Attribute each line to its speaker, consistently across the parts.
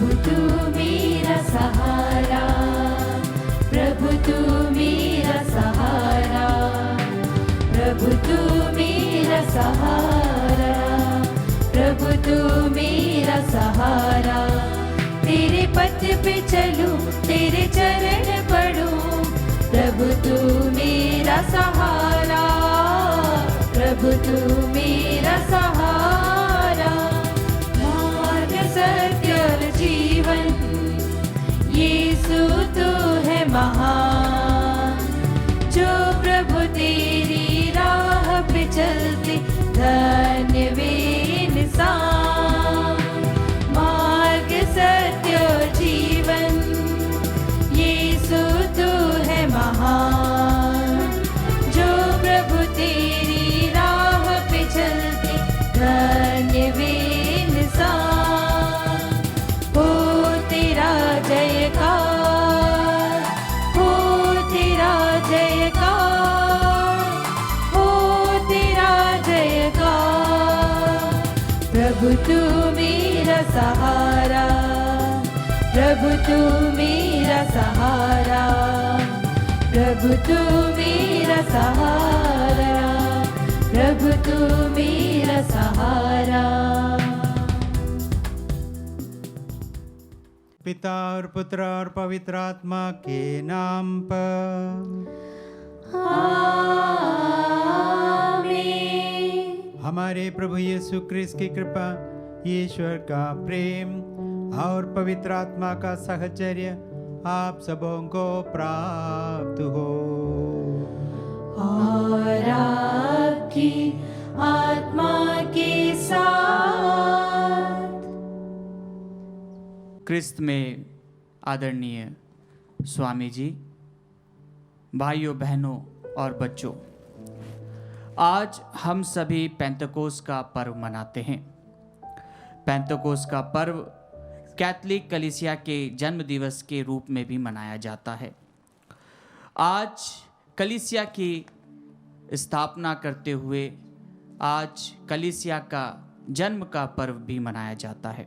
Speaker 1: प्रभु तू मेरा सहारा, प्रभु तू मेरा सहारा, प्रभु तू मेरा सहारा, प्रभु तू मेरा सहारा। तेरे पथ पे चलूं, तेरे चरण पढ़ूं, प्रभु तू मेरा सहारा, प्रभु तू मेरा सहारा। मार्ग सत्य और जीवन, यीशु तू है महान। जो प्रभु तेरी राह पे चलते, धन्य वे इंसान। मार्ग सत्य और जीवन, यीशु तू है महान। जो प्रभु तेरी राह पे चलते, धन्य वे इंसान। हो तेरा जयकार, हो तेरा जयकार, हो तेरा जयकार। प्रभु तू मेरा सहारा, प्रभु तू मेरा सहारा, प्रभु तू मेरा सहारा, प्रभु तू मेरा सहारा।
Speaker 2: पिता और पुत्र और पवित्र आत्मा के नाम पर
Speaker 1: आमीन।
Speaker 2: हमारे प्रभु यीशु क्रिस्त की कृपा, ईश्वर का प्रेम और पवित्र आत्मा का साहचर्य आप सबों को प्राप्त हो।
Speaker 1: और आपकी आत्मा के साथ।
Speaker 3: क्रिस्त में आदरणीय स्वामी जी, भाइयों बहनों और बच्चों, आज हम सभी पेंतकोस का पर्व मनाते हैं। पेंतकोस का पर्व कैथोलिक कलीसिया के जन्म दिवस के रूप में भी मनाया जाता है। आज कलीसिया की स्थापना करते हुए आज कलीसिया का जन्म का पर्व भी मनाया जाता है।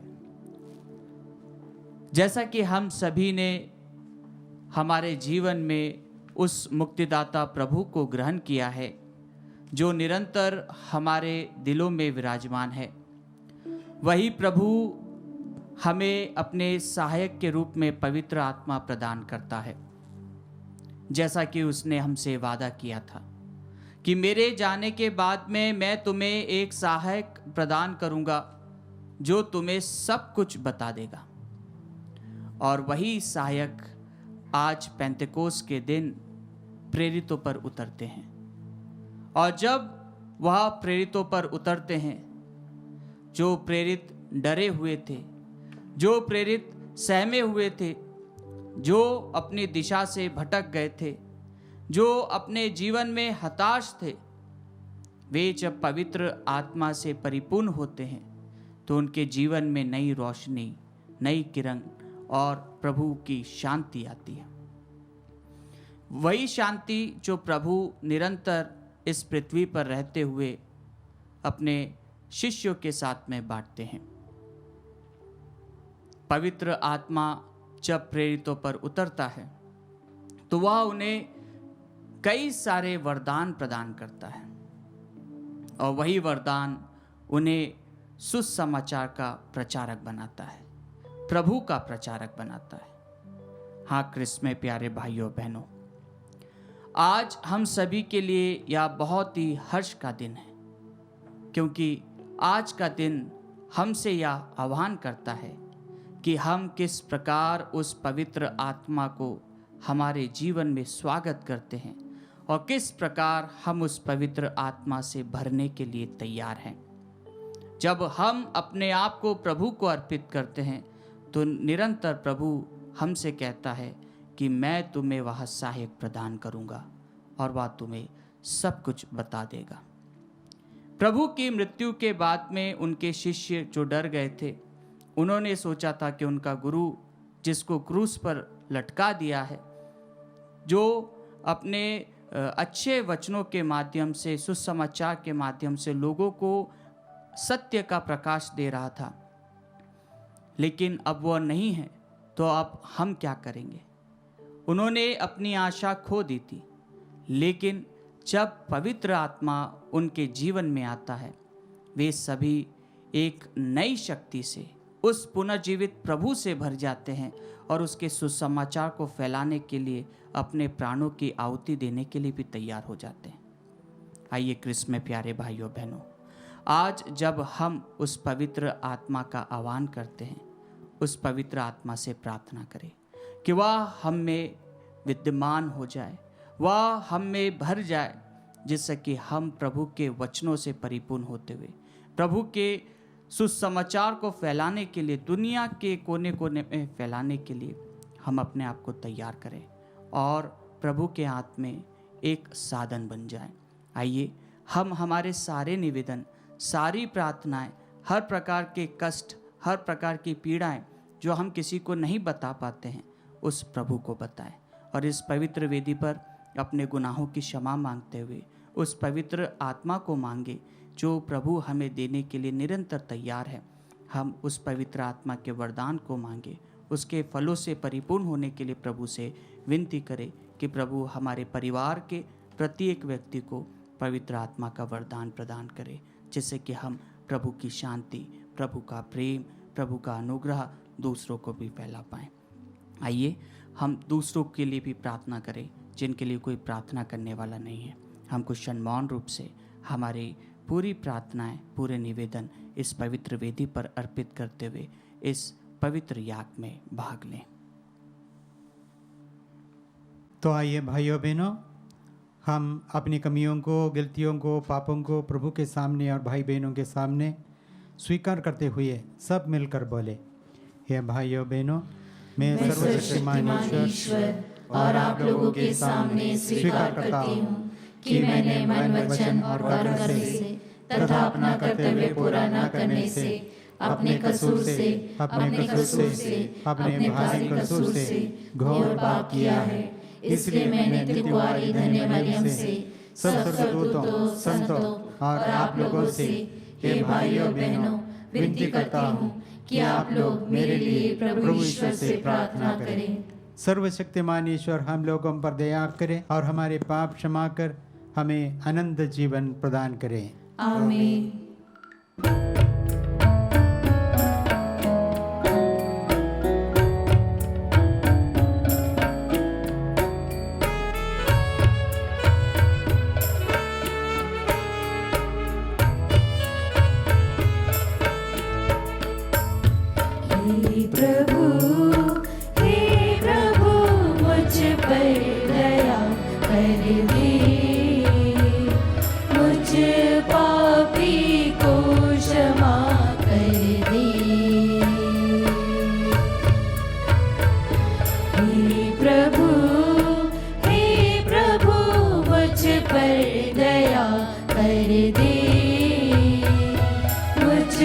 Speaker 3: जैसा कि हम सभी ने हमारे जीवन में उस मुक्तिदाता प्रभु को ग्रहण किया है, जो निरंतर हमारे दिलों में विराजमान है, वही प्रभु हमें अपने सहायक के रूप में पवित्र आत्मा प्रदान करता है। जैसा कि उसने हमसे वादा किया था कि मेरे जाने के बाद में मैं तुम्हें एक सहायक प्रदान करूंगा जो तुम्हें सब कुछ बता देगा। और वही सहायक आज पेंतेकोस के दिन प्रेरितों पर उतरते हैं। और जब वह प्रेरितों पर उतरते हैं, जो प्रेरित डरे हुए थे, जो प्रेरित सहमे हुए थे, जो अपनी दिशा से भटक गए थे, जो अपने जीवन में हताश थे, वे जब पवित्र आत्मा से परिपूर्ण होते हैं तो उनके जीवन में नई रोशनी, नई किरण और प्रभु की शांति आती है। वही शांति जो प्रभु निरंतर इस पृथ्वी पर रहते हुए अपने शिष्यों के साथ में बांटते हैं। पवित्र आत्मा जब प्रेरितों पर उतरता है तो वह उन्हें कई सारे वरदान प्रदान करता है, और वही वरदान उन्हें सुसमाचार का प्रचारक बनाता है, प्रभु का प्रचारक बनाता है। हाँ, क्रिस्त में प्यारे भाइयों बहनों, आज हम सभी के लिए यह बहुत ही हर्ष का दिन है, क्योंकि आज का दिन हमसे यह आह्वान करता है कि हम किस प्रकार उस पवित्र आत्मा को हमारे जीवन में स्वागत करते हैं और किस प्रकार हम उस पवित्र आत्मा से भरने के लिए तैयार हैं। जब हम अपने आप को प्रभु को अर्पित करते हैं तो निरंतर प्रभु हमसे कहता है कि मैं तुम्हें वह सहायक प्रदान करूंगा और वह तुम्हें सब कुछ बता देगा। प्रभु की मृत्यु के बाद में उनके शिष्य जो डर गए थे, उन्होंने सोचा था कि उनका गुरु जिसको क्रूस पर लटका दिया है, जो अपने अच्छे वचनों के माध्यम से, सुसमाचार के माध्यम से लोगों को सत्य का प्रकाश दे रहा था, लेकिन अब वह नहीं है, तो अब हम क्या करेंगे? उन्होंने अपनी आशा खो दी थी, लेकिन जब पवित्र आत्मा उनके जीवन में आता है, वे सभी एक नई शक्ति से, उस पुनर्जीवित प्रभु से भर जाते हैं और उसके सुसमाचार को फैलाने के लिए अपने प्राणों की आहुति देने के लिए भी तैयार हो जाते हैं। आइए क्रिस्त में प्यारे भाइयों बहनों, आज जब हम उस पवित्र आत्मा का आह्वान करते हैं, उस पवित्र आत्मा से प्रार्थना करें कि वह हम में विद्यमान हो जाए, वह हम में भर जाए, जिससे कि हम प्रभु के वचनों से परिपूर्ण होते हुए प्रभु के सुसमाचार को फैलाने के लिए, दुनिया के कोने कोने में फैलाने के लिए हम अपने आप को तैयार करें और प्रभु के हाथ में एक साधन बन जाए। आइए हम हमारे सारे निवेदन, सारी प्रार्थनाएं, हर प्रकार के कष्ट, हर प्रकार की पीड़ाएं जो हम किसी को नहीं बता पाते हैं, उस प्रभु को बताएं और इस पवित्र वेदी पर अपने गुनाहों की क्षमा मांगते हुए उस पवित्र आत्मा को मांगे जो प्रभु हमें देने के लिए निरंतर तैयार है। हम उस पवित्र आत्मा के वरदान को मांगे, उसके फलों से परिपूर्ण होने के लिए प्रभु से विनती करें कि प्रभु हमारे परिवार के प्रत्येक व्यक्ति को पवित्र आत्मा का वरदान प्रदान करे, जिससे कि हम प्रभु की शांति, प्रभु का प्रेम, प्रभु का अनुग्रह दूसरों को भी फैला पाएँ। आइए हम दूसरों के लिए भी प्रार्थना करें जिनके लिए कोई प्रार्थना करने वाला नहीं है। हम कुछ मौन रूप से हमारी पूरी प्रार्थनाएं, पूरे निवेदन इस पवित्र वेदी पर अर्पित करते हुए इस पवित्र याग में भाग लें।
Speaker 2: तो आइए भाइयों बहनों, हम अपनी कमियों को, गलतियों को, पापों को प्रभु के सामने और भाई बहनों के सामने स्वीकार करते हुए सब मिलकर बोले, हे भाइयों बहनों, मैं सर्वशक्तिमान ईश्वर
Speaker 1: और आप लोगों के सामने स्वीकार करती हूँ कि मैंने मन, वचन और कर्म से तथा अपना कर्तव्य पूरा न करने से, अपने कसूर से, अपने भाई कसूर से घोर पाप किया है। इसलिए मैंने त्रिकुआरी धन्य मरियम से, सब स्वर्गदूतों, संतों और आप लोगों से, हे भाइयों बहनों, विनती करता हूँ कि आप लोग मेरे लिए प्रभु ईश्वर से प्रार्थना करें।
Speaker 2: सर्वशक्तिमान ईश्वर हम लोगों पर दया करें और हमारे पाप क्षमा कर हमें अनंत जीवन प्रदान करें।
Speaker 1: आमीन। हे प्रभु मुझ पर दया कर दे, मुझ पापी को क्षमा कर दे। हे प्रभु मुझ पर दया कर दे, मुझ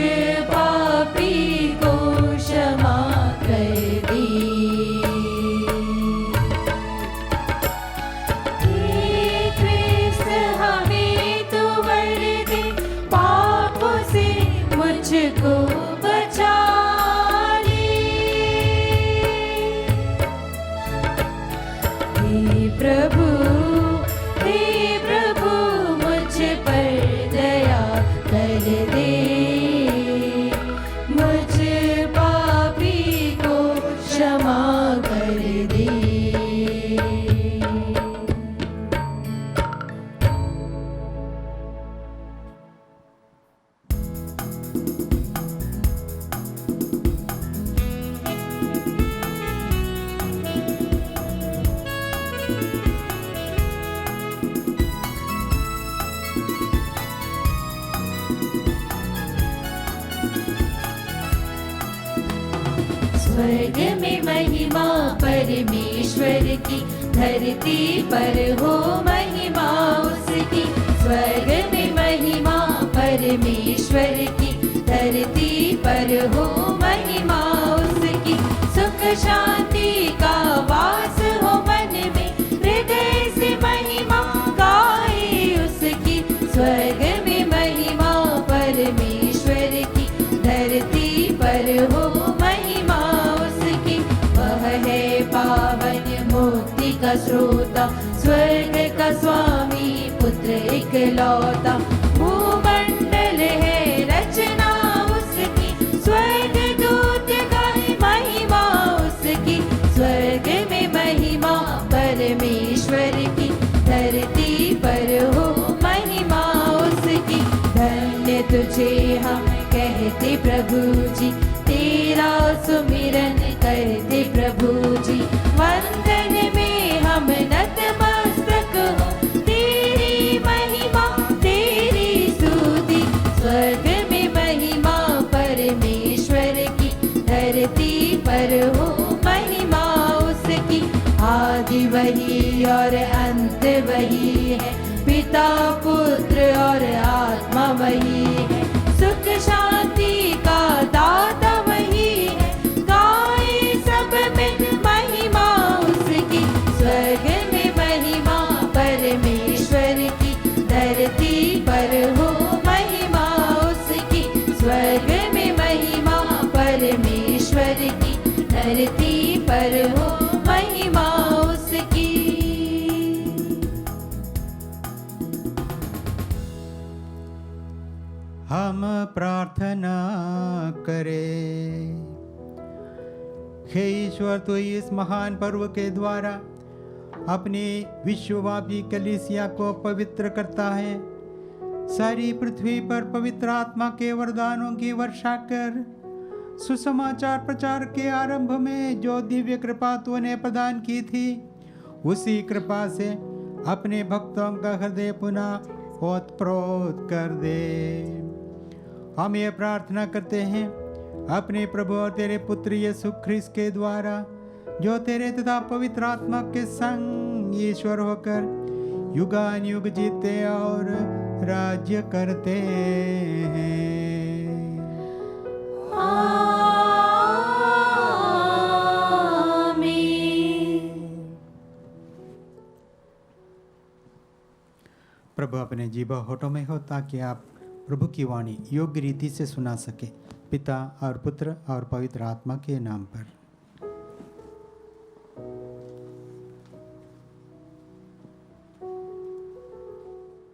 Speaker 1: पापी को क्षमा कर दे। हे क्रिस्त हमें तू वर दे, पापों से मुझको बचा ले। हे प्रभु मुझ पर दया कर दे, मुझ पापी को क्षमा कर दे। स्वर्ग में महिमा परमेश्वर की, धरती पर हो महिमा उसकी। स्वर्ग में महिमा परमेश्वर की, धरती पर हो महिमा उसकी। सुख शांति का वास हो मन में, हृदय से महिमा गाए उसकी। स्वर्ग में महिमा परमेश्वर की, धरती पर हो महिमा
Speaker 4: श्रोता, स्वर्ग का स्वामी, पुत्र इकलौता। भूमंडल है रचना उसकी, स्वर्ग दूत गाए महिमा उसकी। स्वर्ग में महिमा परमेश्वर की, धरती पर हो महिमा उसकी। धन्य तुझे हम कहते प्रभु जी, तेरा सुमिरन करते प्रभु जी। वंदन में हम नतमस्तक हो, तेरी महिमा तेरी स्तुति। स्वर्ग में महिमा परमेश्वर की, धरती पर हो महिमा उसकी। आदि वही और अंत वही है, पिता पुत्र और आत्मा वही है। सुख शांति का दाता वही है, गाए सब में महिमा उसकी। स्वर्ग में महिमा परमेश्वर की, धरती पर हो महिमा उसकी। स्वर्ग में महिमा परमेश्वर की, धरती पर हो महिमा उसकी।
Speaker 2: हम प्रार्थना करें। हे ईश्वर, तो इस महान पर्व के द्वारा अपनी विश्वव्यापी कलीसिया को पवित्र करता है। सारी पृथ्वी पर पवित्र आत्मा के वरदानों की वर्षा कर सुसमाचार प्रचार के आरंभ में जो दिव्य कृपा तूने प्रदान की थी, उसी कृपा से अपने भक्तों का हृदय पुनः ओतप्रोत कर दे। हम ये प्रार्थना करते हैं अपने प्रभु और तेरे पुत्र यीशु ख्रिस्त के द्वारा, जो तेरे तथा पवित्र आत्मा के संग ईश्वर होकर युगान युग जीते और राज्य करते हैं।
Speaker 4: आमीन।
Speaker 2: प्रभु अपने जीवा होठों में हो, ताकि आप प्रभु की वाणी योग्य रीति से सुना सके। पिता और पुत्र और पवित्र आत्मा के नाम पर।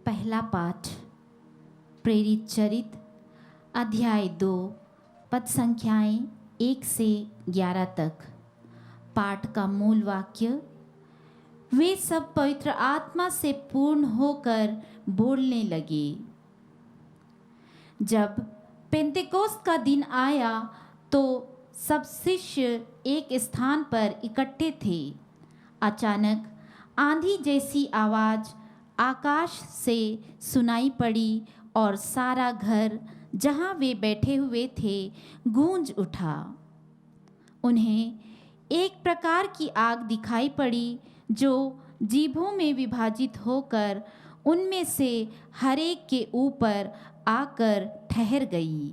Speaker 5: पहला पाठ प्रेरित चरित अध्याय 2 पद संख्याएं 1 से 11 तक। पाठ का मूल वाक्य, वे सब पवित्र आत्मा से पूर्ण होकर बोलने लगे। जब पेंतेकोस्त का दिन आया तो सब शिष्य एक स्थान पर इकट्ठे थे। अचानक आंधी जैसी आवाज़ आकाश से सुनाई पड़ी और सारा घर जहाँ वे बैठे हुए थे गूंज उठा। उन्हें एक प्रकार की आग दिखाई पड़ी जो जीभों में विभाजित होकर उनमें से हर एक के ऊपर आकर ठहर गई।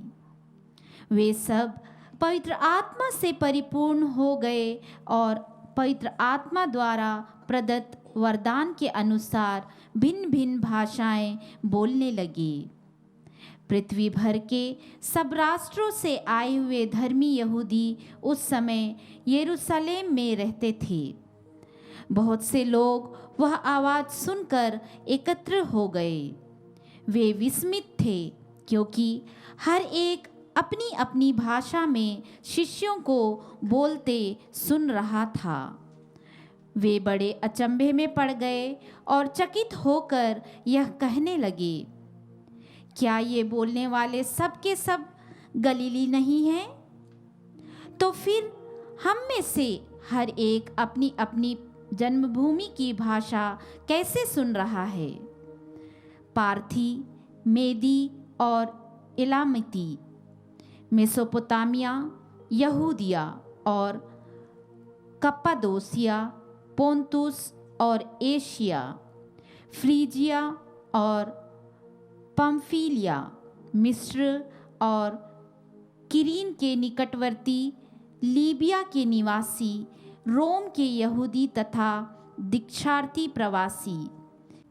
Speaker 5: वे सब पवित्र आत्मा से परिपूर्ण हो गए और पवित्र आत्मा द्वारा प्रदत्त वरदान के अनुसार भिन्न भिन्न भाषाएं बोलने लगे। पृथ्वी भर के सब राष्ट्रों से आए हुए धर्मी यहूदी उस समय यरूशलेम में रहते थे। बहुत से लोग वह आवाज़ सुनकर एकत्र हो गए। वे विस्मित थे, क्योंकि हर एक अपनी अपनी भाषा में शिष्यों को बोलते सुन रहा था। वे बड़े अचंभे में पड़ गए और चकित होकर यह कहने लगे, क्या ये बोलने वाले सब के सब गलीली नहीं हैं? तो फिर हम में से हर एक अपनी अपनी जन्मभूमि की भाषा कैसे सुन रहा है? पार्थी, मेदी और इलामिती, मेसोपोटामिया, यहूदिया और कप्पादोसिया, पोंतुस और एशिया, फ्रीजिया और पंफिलिया, मिस्र और किरीन के निकटवर्ती लीबिया के निवासी, रोम के यहूदी तथा दीक्षार्थी प्रवासी,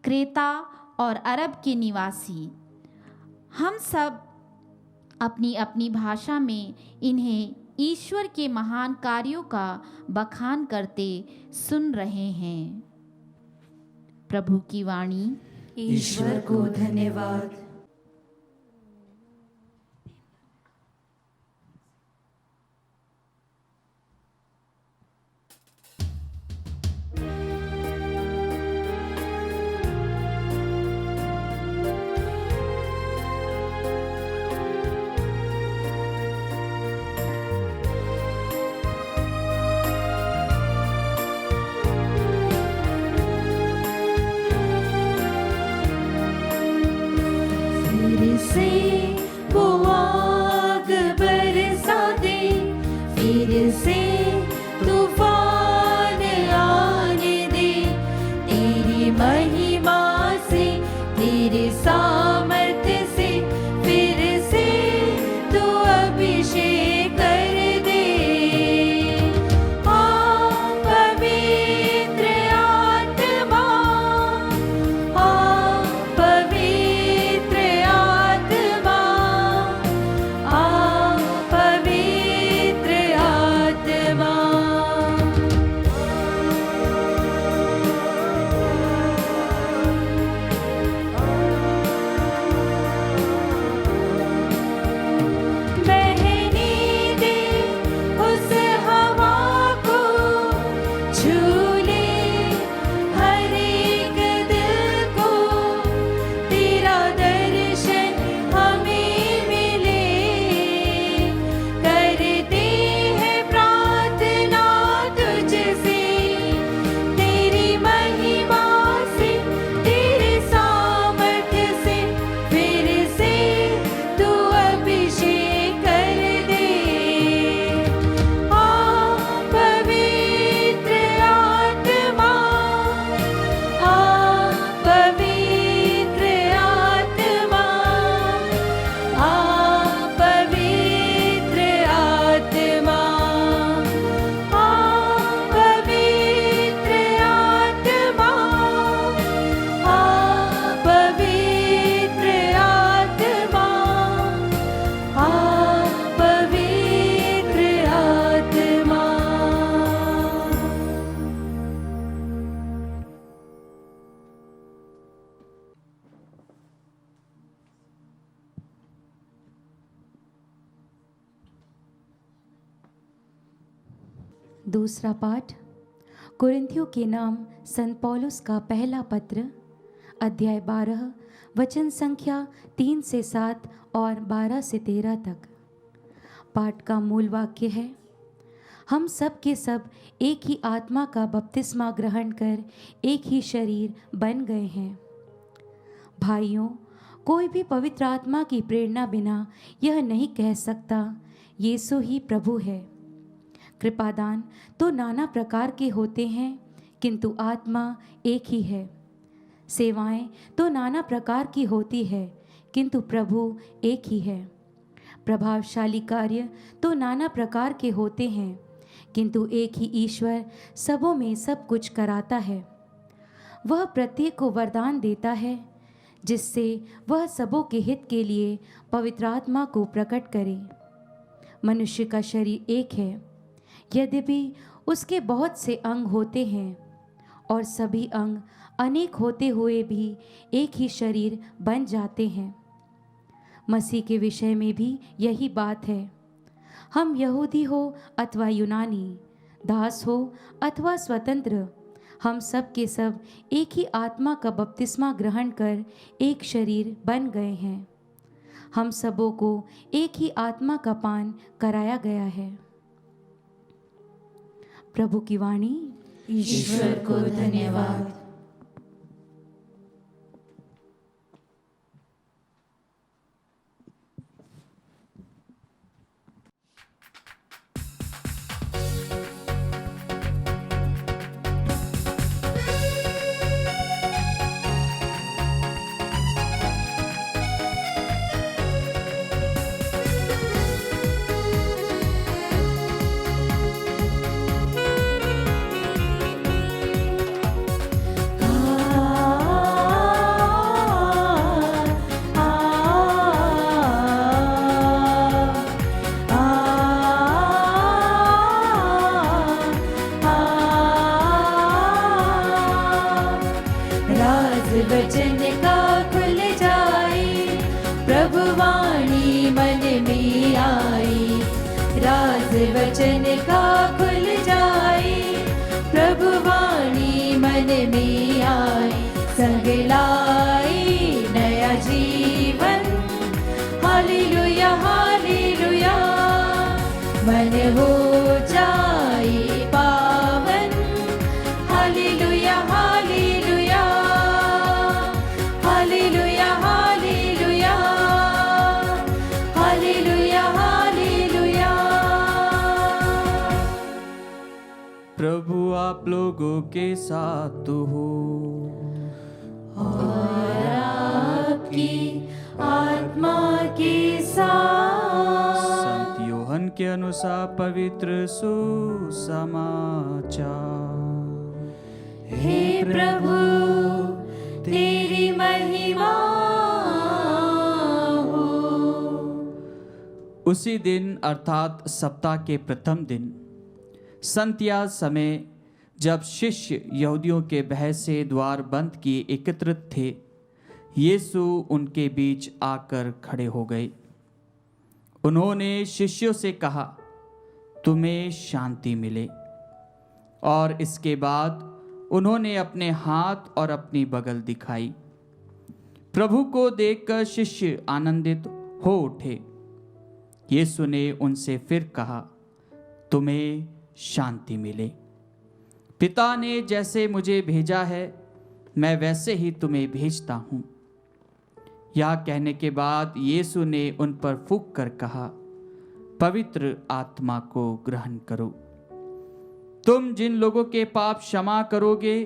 Speaker 5: क्रेता और अरब के निवासी, हम सब अपनी अपनी भाषा में इन्हें ईश्वर के महान कार्यों का बखान करते सुन रहे हैं। प्रभु की वाणी।
Speaker 4: ईश्वर को धन्यवाद। फिर से वो आग बरसा दे, फिर से तूफान आने दे, तेरी महिमा से, तेरे सामर्थ्य से, फिर से तू अभिषेक कर दे। आ पवित्र आत्मा, आ पवित्र आत्मा, आ पवित्र आत्मा। बहने दे उस हवा को, छू ले हर एक दिल को, तेरा दर्शन हमें मिले। करते हैं प्रार्थना तुझसे, तेरी महिमा से, तेरे सामर्थ्य से, फिर से तू अभिषेक कर दे। आ पवित्र आत्मा, आ पवित्र आत्मा, आ पवित्र आत्मा, आ पवित्र आत्मा, आ पवित्र आत्मा, आ पवित्र आत्मा।
Speaker 6: दूसरा पाठ कुरिन्थियों के नाम संत पौलुस का पहला पत्र, अध्याय 12, वचन संख्या 3 से 7 और 12 से 13 तक। पाठ का मूल वाक्य है, हम सब के सब एक ही आत्मा का बपतिस्मा ग्रहण कर एक ही शरीर बन गए हैं। भाइयों, कोई भी पवित्र आत्मा की प्रेरणा बिना यह नहीं कह सकता यीशु ही प्रभु है। कृपादान तो नाना प्रकार के होते हैं, किंतु आत्मा एक ही है। सेवाएं तो नाना प्रकार की होती है, किंतु प्रभु एक ही है। प्रभावशाली कार्य तो नाना प्रकार के होते हैं, किंतु एक ही ईश्वर सबों में सब कुछ कराता है। वह प्रत्येक को वरदान देता है, जिससे वह सबों के हित के लिए पवित्र आत्मा को प्रकट करे। मनुष्य का शरीर एक है, यद्यपि उसके बहुत से अंग होते हैं, और सभी अंग अनेक होते हुए भी एक ही शरीर बन जाते हैं। मसीह के विषय में भी यही बात है। हम यहूदी हो अथवा यूनानी, दास हो अथवा स्वतंत्र, हम सब के सब एक ही आत्मा का बपतिस्मा ग्रहण कर एक शरीर बन गए हैं। हम सबों को एक ही आत्मा का पान कराया गया है। प्रभु की वाणी।
Speaker 4: ईश्वर को धन्यवाद। वचन का खुल जाए, प्रभु वाणी मन में आए, संग लाए नया जीवन। हालेलुया हालेलुया, मन हो जाए पावन। Hallelujah hallelujah, hallelujah hallelujah, hallelujah hallelujah.
Speaker 3: प्रभु आप लोगों के साथ हो,
Speaker 4: और आपकी आत्मा के साथ।
Speaker 3: संत योहन के अनुसार पवित्र सुसमाचार।
Speaker 4: हे प्रभु तेरी महिमा हो।
Speaker 3: उसी दिन अर्थात सप्ताह के प्रथम दिन संध्या समय, जब शिष्य यहूदियों के भय से द्वार बंद किए एकत्रित थे, यीशु उनके बीच आकर खड़े हो गए। उन्होंने शिष्यों से कहा, तुम्हें शांति मिले। और इसके बाद उन्होंने अपने हाथ और अपनी बगल दिखाई। प्रभु को देखकर शिष्य आनंदित हो उठे। यीशु ने उनसे फिर कहा, तुम्हें शांति मिले। पिता ने जैसे मुझे भेजा है, मैं वैसे ही तुम्हें भेजता हूँ। यह कहने के बाद यीशु ने उन पर फूंक कर कहा, पवित्र आत्मा को ग्रहण करो। तुम जिन लोगों के पाप क्षमा करोगे,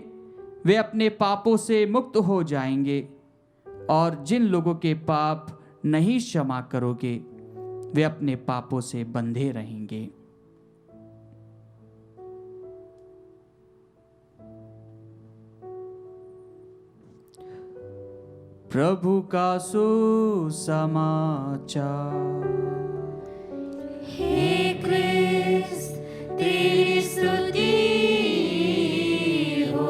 Speaker 3: वे अपने पापों से मुक्त हो जाएंगे, और जिन लोगों के पाप नहीं क्षमा करोगे, वे अपने पापों से बंधे रहेंगे। प्रभु का सुसमाचार।
Speaker 4: हे क्रिस्त तेरी स्तुति हो।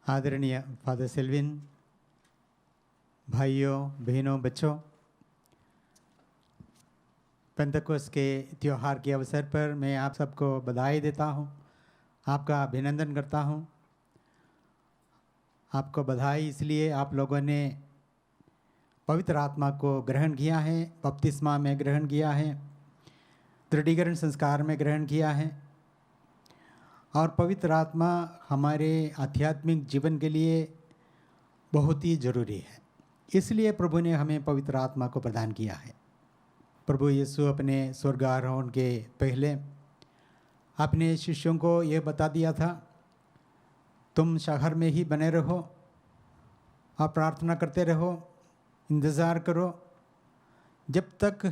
Speaker 2: आदरणीय फादर सेल्विन, भाइयों बहनों बच्चों, पेंतकोस्त के त्यौहार के अवसर पर मैं आप सबको बधाई देता हूं, आपका अभिनंदन करता हूं। आपको बधाई इसलिए आप लोगों ने पवित्र आत्मा को ग्रहण किया है, बपतिस्मा में ग्रहण किया है, दृढ़ीकरण संस्कार में ग्रहण किया है। और पवित्र आत्मा हमारे आध्यात्मिक जीवन के लिए बहुत ही ज़रूरी है, इसलिए प्रभु ने हमें पवित्र आत्मा को प्रदान किया है। प्रभु यीशु अपने स्वर्गारोहण के पहले अपने शिष्यों को ये बता दिया था, तुम शहर में ही बने रहो और प्रार्थना करते रहो, इंतज़ार करो जब तक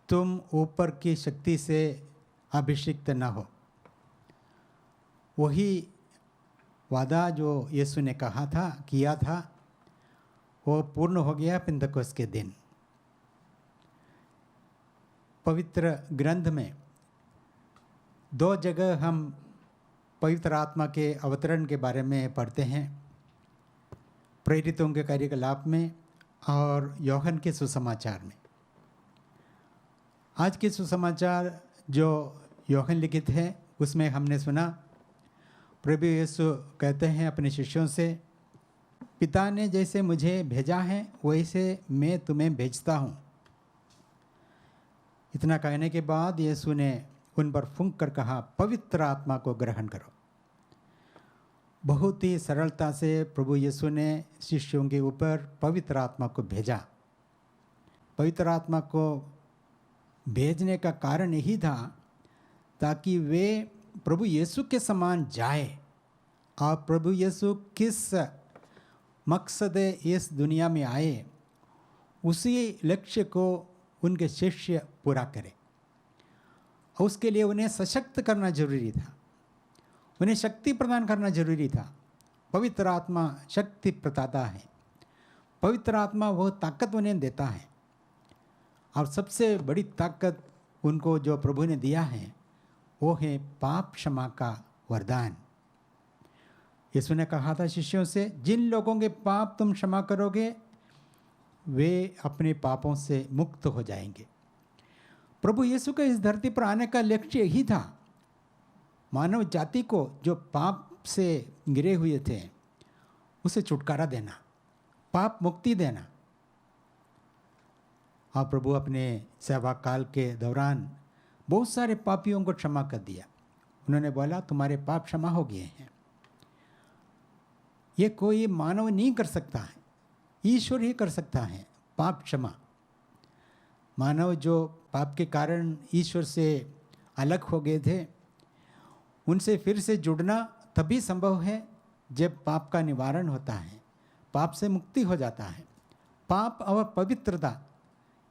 Speaker 2: तुम ऊपर की शक्ति से अभिषिक्त न हो। वही वादा जो यीशु ने कहा था, किया था, वो पूर्ण हो गया पेंतकोस्त के दिन। पवित्र ग्रंथ में 2 जगह हम पवित्र आत्मा के अवतरण के बारे में पढ़ते हैं, प्रेरितों के कार्यकलाप में और यूहन्ना के सुसमाचार में। आज के सुसमाचार जो यूहन्ना लिखित है, उसमें हमने सुना प्रभु यीशु कहते हैं अपने शिष्यों से, पिता ने जैसे मुझे भेजा है वैसे मैं तुम्हें भेजता हूँ। इतना कहने के बाद यीशु ने उन पर फूंक कर कहा, पवित्र आत्मा को ग्रहण करो। बहुत ही सरलता से प्रभु यीशु ने शिष्यों के ऊपर पवित्र आत्मा को भेजा। पवित्र आत्मा को भेजने का कारण यही था ताकि वे प्रभु यीशु के समान जाए, और प्रभु यीशु किस मकसद इस दुनिया में आए उसी लक्ष्य को उनके शिष्य पूरा करें। और उसके लिए उन्हें सशक्त करना जरूरी था, उन्हें शक्ति प्रदान करना जरूरी था। पवित्र आत्मा शक्ति प्रदाता है, पवित्र आत्मा वो ताकत उन्हें देता है। और सबसे बड़ी ताकत उनको जो प्रभु ने दिया है वो है पाप क्षमा का वरदान। यीशु ने कहा था शिष्यों से, जिन लोगों के पाप तुम क्षमा करोगे वे अपने पापों से मुक्त हो जाएंगे। प्रभु यीशु के इस धरती पर आने का लक्ष्य यही था, मानव जाति को जो पाप से घिरे हुए थे उसे छुटकारा देना, पाप मुक्ति देना। और प्रभु अपने सेवा काल के दौरान बहुत सारे पापियों को क्षमा कर दिया। उन्होंने बोला तुम्हारे पाप क्षमा हो गए हैं। ये कोई मानव नहीं कर सकता है, ईश्वर ही कर सकता है पाप क्षमा। मानव जो पाप के कारण ईश्वर से अलग हो गए थे, उनसे फिर से जुड़ना तभी संभव है जब पाप का निवारण होता है, पाप से मुक्ति हो जाता है। पाप और पवित्रता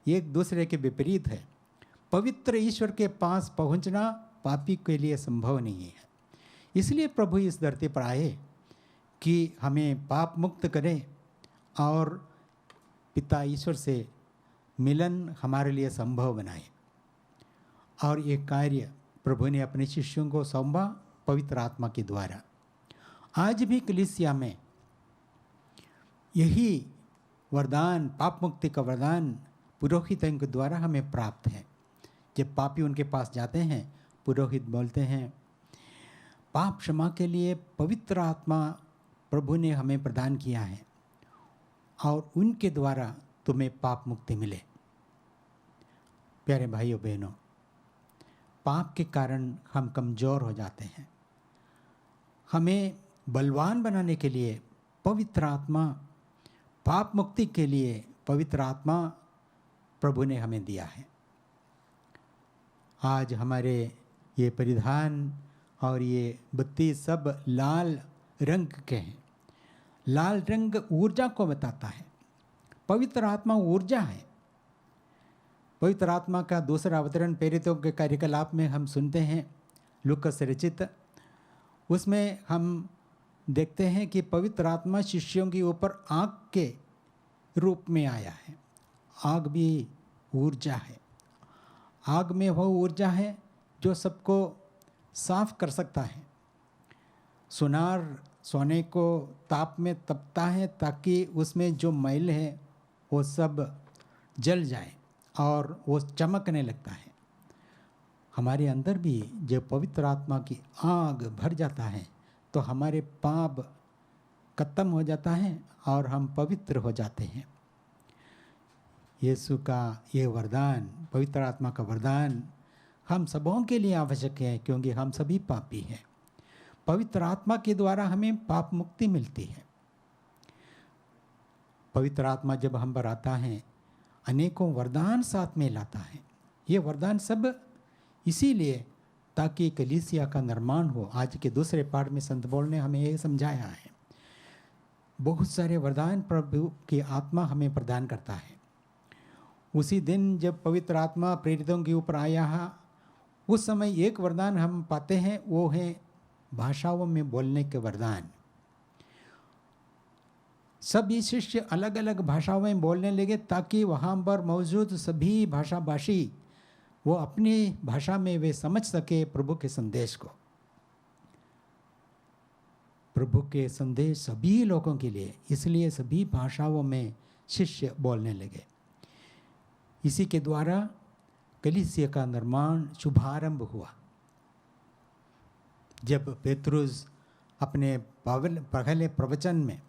Speaker 2: एक दूसरे के विपरीत है। पवित्र ईश्वर के पास पहुंचना पापी के लिए संभव नहीं है। इसलिए प्रभु इस धरती पर आए कि हमें पाप मुक्त करें और पिता ईश्वर से मिलन हमारे लिए संभव बनाए। और ये कार्य प्रभु ने अपने शिष्यों को सौंपा पवित्र आत्मा के द्वारा। आज भी कलीसिया में यही वरदान, पाप मुक्ति का वरदान पुरोहितों के द्वारा हमें प्राप्त है। जब पापी उनके पास जाते हैं, पुरोहित बोलते हैं पाप क्षमा के लिए पवित्र आत्मा प्रभु ने हमें प्रदान किया है और उनके द्वारा तुम्हें पाप मुक्ति मिले। प्यारे भाइयों बहनों, पाप के कारण हम कमज़ोर हो जाते हैं। हमें बलवान बनाने के लिए पवित्र आत्मा, पाप मुक्ति के लिए पवित्र आत्मा प्रभु ने हमें दिया है। आज हमारे ये परिधान और ये बत्ती सब लाल रंग के हैं। लाल रंग ऊर्जा को बताता है। पवित्र आत्मा ऊर्जा है। पवित्र आत्मा का दूसरा अवतरण प्रेरितों के कार्यकलाप में हम सुनते हैं, लूकस रचित। उसमें हम देखते हैं कि पवित्र आत्मा शिष्यों के ऊपर आग के रूप में आया है। आग भी ऊर्जा है। आग में वह ऊर्जा है जो सबको साफ कर सकता है। सुनार सोने को ताप में तपता है ताकि उसमें जो मैल है वो सब जल जाए और वो चमकने लगता है। हमारे अंदर भी जब पवित्र आत्मा की आग भर जाता है तो हमारे पाप खत्म हो जाता है और हम पवित्र हो जाते हैं। यीशु का ये वरदान, पवित्र आत्मा का वरदान हम सबों के लिए आवश्यक है, क्योंकि हम सभी पापी हैं। पवित्र आत्मा के द्वारा हमें पाप मुक्ति मिलती है। पवित्र आत्मा जब हम पर आता है, अनेकों वरदान साथ में लाता है। ये वरदान सब इसीलिए ताकि कलीसिया का निर्माण हो। आज के दूसरे पाठ में संत पौल ने हमें ये समझाया है। बहुत सारे वरदान प्रभु की आत्मा हमें प्रदान करता है। उसी दिन जब पवित्र आत्मा प्रेरितों के ऊपर आया है, उस समय एक वरदान हम पाते हैं, वो है भाषाओं में बोलने के वरदान। सभी शिष्य अलग अलग भाषाओं में बोलने लगे ताकि वहाँ पर मौजूद सभी भाषाभाषी वो अपनी भाषा में वे समझ सके प्रभु के संदेश को। प्रभु के संदेश सभी लोगों के लिए, इसलिए सभी भाषाओं में शिष्य बोलने लगे। इसी के द्वारा कलीसिया का निर्माण शुभारंभ हुआ। जब पेतरुस अपने पहले प्रवचन में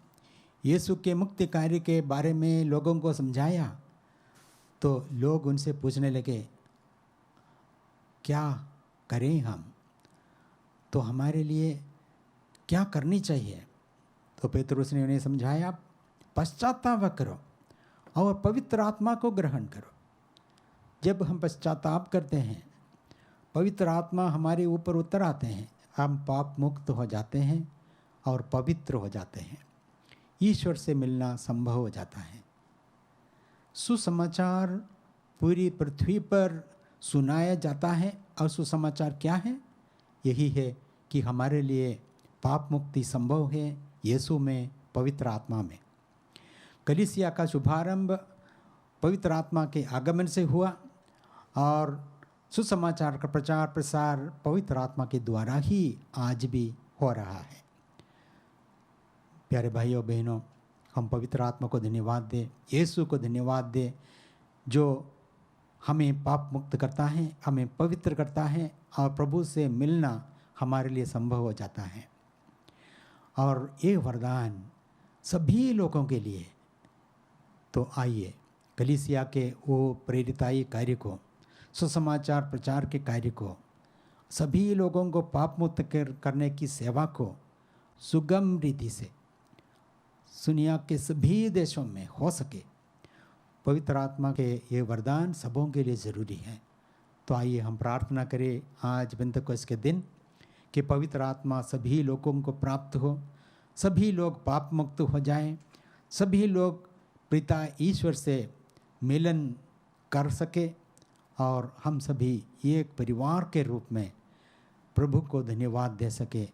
Speaker 2: यीशु के मुक्ति कार्य के बारे में लोगों को समझाया तो लोग उनसे पूछने लगे, क्या करें हम? तो हमारे लिए क्या करनी चाहिए? तो पेतरुस ने उन्हें समझाया, पश्चाताप करो और पवित्र आत्मा को ग्रहण करो। जब हम पश्चाताप करते हैं, पवित्र आत्मा हमारे ऊपर उतर आते हैं, हम पाप मुक्त हो जाते हैं और पवित्र हो जाते हैं। ईश्वर से मिलना संभव हो जाता है। सुसमाचार पूरी पृथ्वी पर सुनाया जाता है। और सुसमाचार क्या है? यही है कि हमारे लिए पाप मुक्ति संभव है यीशु में, पवित्र आत्मा में। कलीसिया का शुभारंभ पवित्र आत्मा के आगमन से हुआ और सुसमाचार का प्रचार प्रसार पवित्र आत्मा के द्वारा ही आज भी हो रहा है। प्यारे भाइयों बहनों, हम पवित्र आत्मा को धन्यवाद दें, यीशु को धन्यवाद दें जो हमें पाप मुक्त करता है, हमें पवित्र करता है और प्रभु से मिलना हमारे लिए संभव हो जाता है। और ये वरदान सभी लोगों के लिए। तो आइए कलीसिया के वो प्रेरिताई कार्य को, सुसमाचार प्रचार के कार्य को, सभी लोगों को पाप मुक्त करने की सेवा को सुगम रीति से दुनिया के सभी देशों में हो सके, पवित्र आत्मा के ये वरदान सबों के लिए ज़रूरी है। तो आइए हम प्रार्थना करें आज पेंतेकोस्त के दिन कि पवित्र आत्मा सभी लोगों को प्राप्त हो, सभी लोग पाप मुक्त हो जाएं, सभी लोग पिता ईश्वर से मिलन कर सके और हम सभी एक परिवार के रूप में प्रभु को धन्यवाद दे सके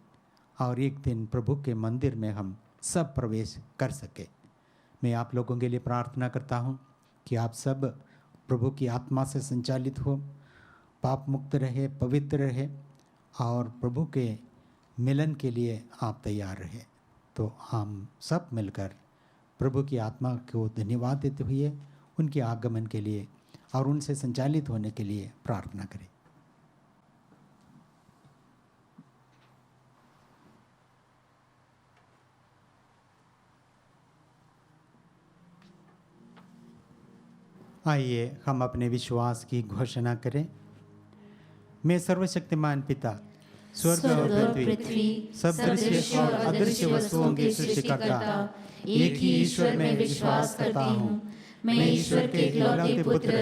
Speaker 2: और एक दिन प्रभु के मंदिर में हम सब प्रवेश कर सके। मैं आप लोगों के लिए प्रार्थना करता हूँ कि आप सब प्रभु की आत्मा से संचालित हो, पाप मुक्त रहे, पवित्र रहे और प्रभु के मिलन के लिए आप तैयार रहे। तो हम सब मिलकर प्रभु की आत्मा को धन्यवाद देते हुए उनके आगमन के लिए और उनसे संचालित होने के लिए प्रार्थना करें। आइए हम अपने विश्वास की घोषणा करें। मैं सर्वशक्तिमान पिता, स्वर्ग और पृथ्वी, सब दृश्य और अदृश्य वस्तुओं के सृष्टिकर्ता एक ही ईश्वर में विश्वास करता हूँ। मैं ईश्वर के इकलौते पुत्र,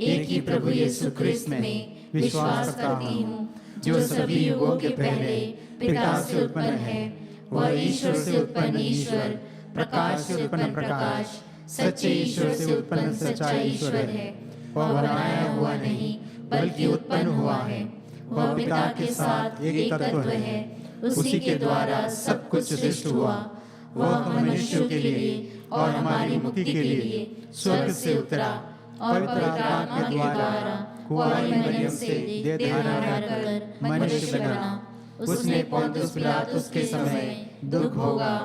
Speaker 2: एक ही प्रभु यीशु क्रिस्त में विश्वास करती हूँ, जो सभी युगों के पहले पिता से उत्पन्न है। वह ईश्वर से उत्पन्न ईश्वर, प्रकाश से उत्पन्न प्रकाश, सच्चे ईश्वर से उत्पन्न सच्चा ईश्वर है। वह बनाया हुआ नहीं बल्कि उत्पन्न हुआ है। वह पिता के साथ एक तत्व है, उसी के द्वारा सब कुछ सृष्टि हुआ। वह मनुष्यों के लिए और हमारी मुक्ति के लिए स्वर्ग से उतरा और पवित्र आत्मा के द्वारा कुंवारी मरियम से देह धारण कर मनुष्य बना। उसने पोंतियुस पिलातुस के समय दुख भोगा।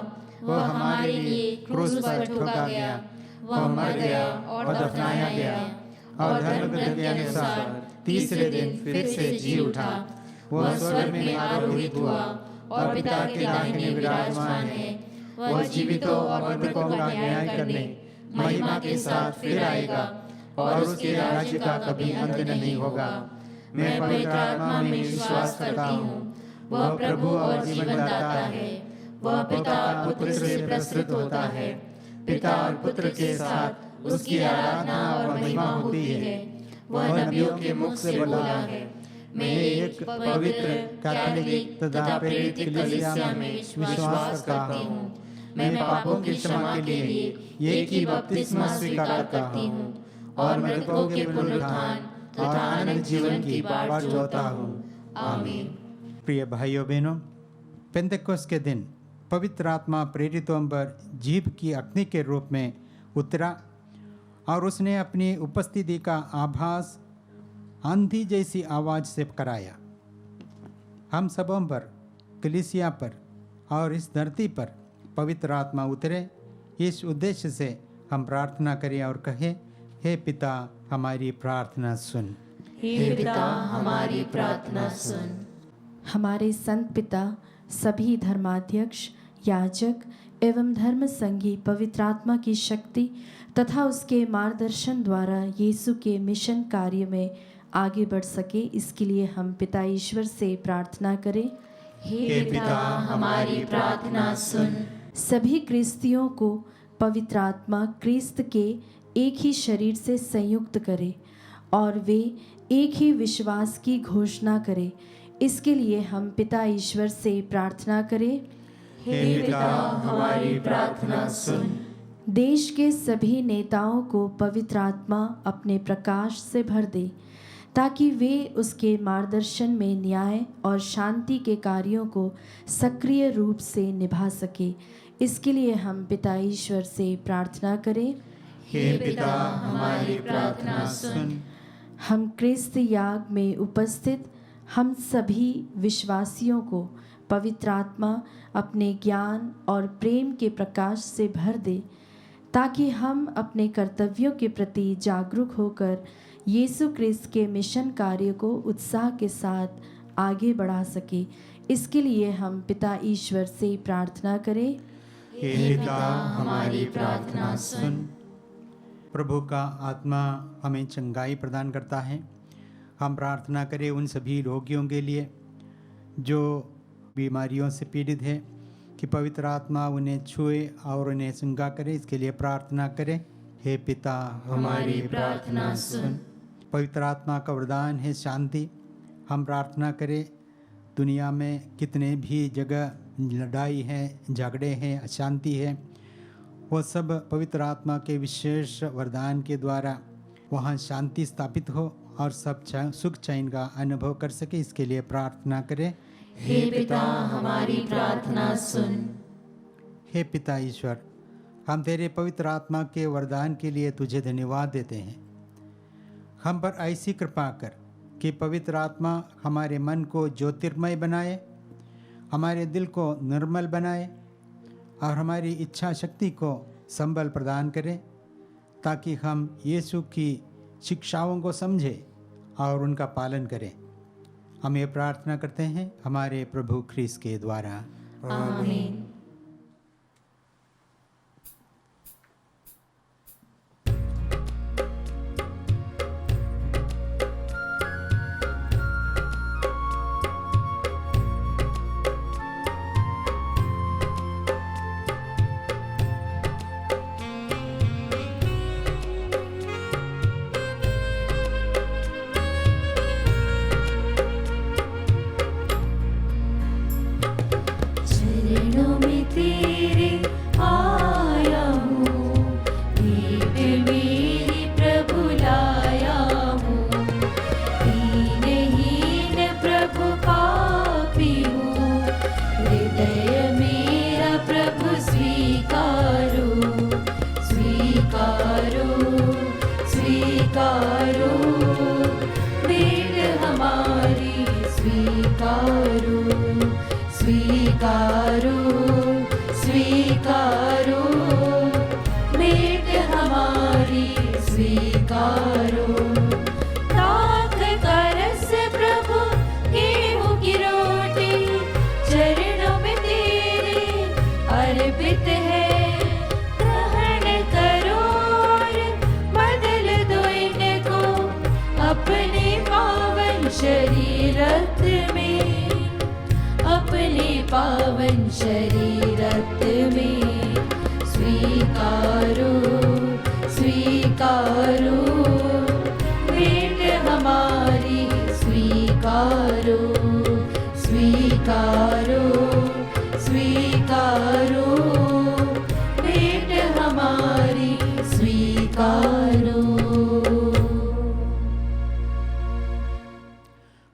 Speaker 2: वह हमारे लिए क्रूस पर ठोका गया। वह मर गया और दफनाया गया और धर्मग्रंथ के अनुसार तीसरे दिन फिर से जी उठा। वह स्वर्ग में आरोहित हुआ और पिता के दाहिने विराजमान है। वह जीवितों और मृतकों का न्याय करने महिमा के साथ फिर आएगा और उसके राज्य का कभी अंत नहीं होगा। मैं पवित्र आत्मा में विश्वास करती हूँ। वह प्रभु और जीवनदाता है। वह पिता और पुत्र से प्रस्तुत होता है। पिता और पुत्र के साथ उसकी आराधना और महिमा होती है। वह नबियों के मुख से बोला है। मैं एक पवित्र कैथोलिक तथा प्रेरित कलीसिया में विश्वास करती हूँ। मैं पापों की क्षमा के लिए एक ही बपतिस्मा स्वीकार करती हूँ और मृतकों के पुनरुत्थान तथा अनंत जीवन की बाट जोहता हूँ। आमीन। प्रिय भाइयों बहनों, पेंतेकोस्त के दिन पवित्र आत्मा प्रेरितों पर जीभ की अग्नि के रूप में उतरा और उसने अपनी उपस्थिति का आभास आंधी जैसी आवाज़ से कराया। हम सबों पर, कलीसिया पर और इस धरती पर पवित्र आत्मा उतरे। इस उद्देश्य से हम प्रार्थना करें और कहें, हे पिता हमारी प्रार्थना सुन।
Speaker 4: हे पिता हमारी प्रार्थना सुन।
Speaker 6: हमारे संत पिता, सभी धर्माध्यक्ष, याजक एवं धर्म संघी पवित्र आत्मा की शक्ति तथा उसके मार्गदर्शन द्वारा यीशु के मिशन कार्य में आगे बढ़ सके, इसके लिए हम पिता ईश्वर से प्रार्थना करें।
Speaker 4: हे पिता हमारी प्रार्थना सुन।
Speaker 6: सभी क्रिस्तियों को पवित्र आत्मा क्रिस्त के एक ही शरीर से संयुक्त करे और वे एक ही विश्वास की घोषणा करें, इसके लिए हम पिता ईश्वर से प्रार्थना करें।
Speaker 4: हे पिता हमारी प्रार्थना सुन।
Speaker 6: देश के सभी नेताओं को पवित्र आत्मा अपने प्रकाश से भर दे ताकि वे उसके मार्गदर्शन में न्याय और शांति के कार्यों को सक्रिय रूप से निभा सके, इसके लिए हम पिता ईश्वर से प्रार्थना करें।
Speaker 4: हे पिता हमारी प्रार्थना सुन।
Speaker 6: हम क्रिस्त याग में उपस्थित हम सभी विश्वासियों को
Speaker 7: पवित्र आत्मा अपने ज्ञान और प्रेम के प्रकाश से भर दे, ताकि हम अपने कर्तव्यों के प्रति जागरूक होकर यीशु ख्रिस्त के मिशन कार्य को उत्साह के साथ आगे बढ़ा सके। इसके लिए हम पिता ईश्वर से प्रार्थना करें।
Speaker 1: हे पिता, हमारी प्रार्थना सुन।
Speaker 2: प्रभु का आत्मा हमें चंगाई प्रदान करता है। हम प्रार्थना करें उन सभी रोगियों के लिए जो बीमारियों से पीड़ित है, कि पवित्र आत्मा उन्हें छुए और उन्हें चंगा करे। इसके लिए प्रार्थना करें। हे पिता,
Speaker 4: हमारी प्रार्थना सुन।
Speaker 2: पवित्र आत्मा का वरदान है शांति। हम प्रार्थना करें, दुनिया में कितने भी जगह लड़ाई है, झगड़े हैं, अशांति है, वो सब पवित्र आत्मा के विशेष वरदान के द्वारा वहाँ शांति स्थापित हो और सब सुख चैन का अनुभव कर सके। इसके लिए प्रार्थना करें।
Speaker 4: हे पिता, हमारी प्रार्थना सुन।
Speaker 2: हे पिता ईश्वर, हम तेरे पवित्र आत्मा के वरदान के लिए तुझे धन्यवाद देते हैं। हम पर ऐसी कृपा कर कि पवित्र आत्मा हमारे मन को ज्योतिर्मय बनाए, हमारे दिल को निर्मल बनाए और हमारी इच्छा शक्ति को संबल प्रदान करे, ताकि हम यीशु की शिक्षाओं को समझें और उनका पालन करें। हम ये प्रार्थना करते हैं हमारे प्रभु ख्रीस्त के द्वारा।
Speaker 4: आमीन। पावन शरीरत में स्वीकारो स्वीकारो भेंट हमारी स्वीकारो स्वीकारो स्वीकारो भेंट हमारी स्वीकारो।